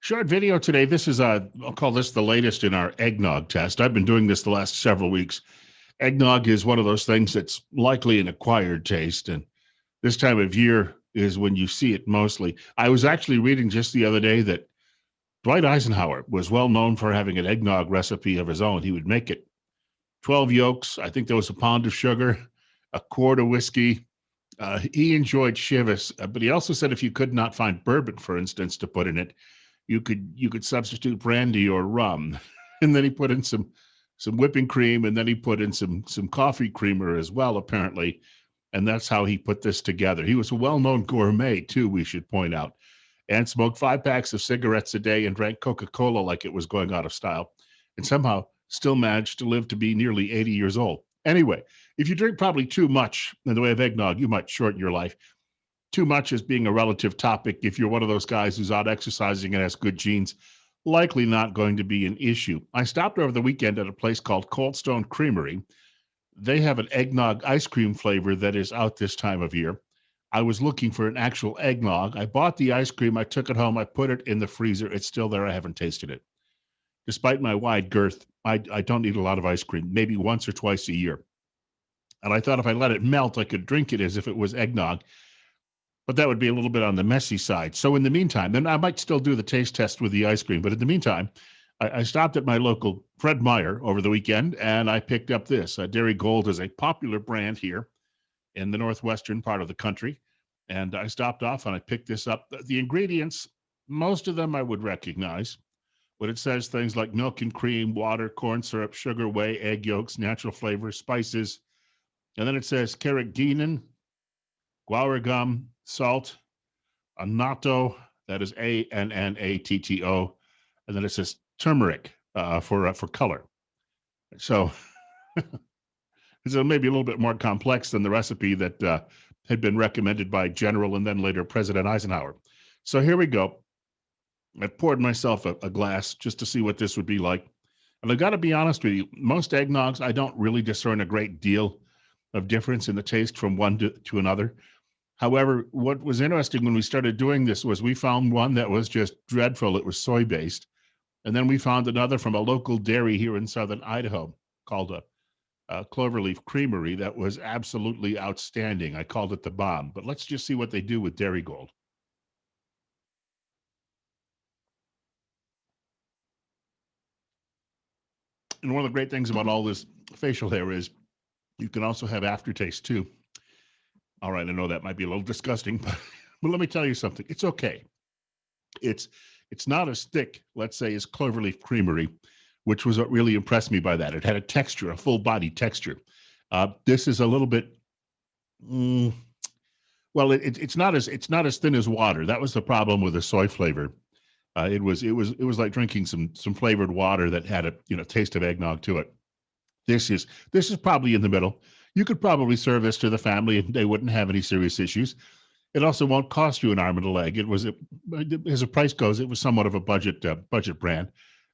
Short video today. This is, I'll call this the latest in our eggnog test. I've been doing this the last several weeks. Eggnog is one of those things that's likely an acquired taste, and this time of year is when you see it mostly. I was actually reading just the other day that Dwight Eisenhower was well known for having an eggnog recipe of his own. He would make it 12 yolks. I think there was a pound of sugar, a quart of whiskey. He enjoyed Chivas, but he also said if you could not find bourbon, for instance, to put in it, you could substitute brandy or rum. And then he put in some whipping cream, and then he put in some coffee creamer as well, apparently. And that's how he put this together. He was a well-known gourmet too, we should point out, and smoked 5 packs of cigarettes a day and drank Coca-Cola like it was going out of style, and somehow still managed to live to be nearly 80 years old. Anyway, if you drink probably too much in the way of eggnog, you might shorten your life. Too much is being a relative topic. If you're one of those guys who's out exercising and has good genes, likely not going to be an issue. I stopped over the weekend at a place called Coldstone Creamery. They have an eggnog ice cream flavor that is out this time of year. I was looking for an actual eggnog. I bought the ice cream. I took it home. I put it in the freezer. It's still there. I haven't tasted it. Despite my wide girth, I don't eat a lot of ice cream, maybe once or twice a year. And I thought if I let it melt, I could drink it as if it was eggnog. But that would be a little bit on the messy side. So in the meantime, then I might still do the taste test with the ice cream. But in the meantime, I stopped at my local Fred Meyer over the weekend, and I picked up this. DARIGOLD is a popular brand here in the northwestern part of the country. And I stopped off and I picked this up. The ingredients, most of them I would recognize. But it says things like milk and cream, water, corn syrup, sugar, whey, egg yolks, natural flavors, spices. And then it says carrageenan, guar gum, salt, annatto, that is ANNATTO, and then it says turmeric for color. So it's maybe a little bit more complex than the recipe that had been recommended by General and then later President Eisenhower. So here we go. I poured myself a glass just to see what this would be like. And I've got to be honest with you, most eggnogs, I don't really discern a great deal of difference in the taste from one to another. However, what was interesting when we started doing this was we found one that was just dreadful. It was soy-based. And then we found another from a local dairy here in southern Idaho called a Cloverleaf Creamery that was absolutely outstanding. I called it the bomb. But let's just see what they do with DARIGOLD. And one of the great things about all this facial hair is you can also have aftertaste too. All right, I know that might be a little disgusting, but let me tell you something. It's okay. It's not as thick, let's say, as Cloverleaf Creamery, which was what really impressed me by that. It had a texture, a full body texture. This is a little bit, well, it's not as thin as water. That was the problem with the soy flavor. It was like drinking some flavored water that had a taste of eggnog to it. This is probably in the middle. You could probably serve this to the family and they wouldn't have any serious issues. It also won't cost you an arm and a leg. As a price goes, it was somewhat of a budget brand,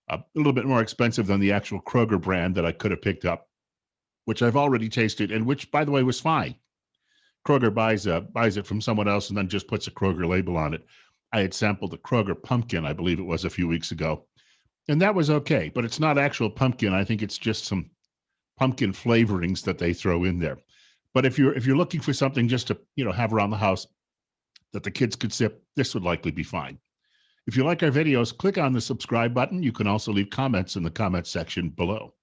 a little bit more expensive than the actual Kroger brand that I could have picked up, which I've already tasted and which, by the way, was fine. Kroger buys it from someone else and then just puts a Kroger label on it. I had sampled the Kroger pumpkin, I believe it was a few weeks ago, and that was okay. But it's not actual pumpkin. I think it's just some pumpkin flavorings that they throw in there. But if you're looking for something just to have around the house that the kids could sip, this would likely be fine. If you like our videos, click on the subscribe button. You can also leave comments in the comments section below.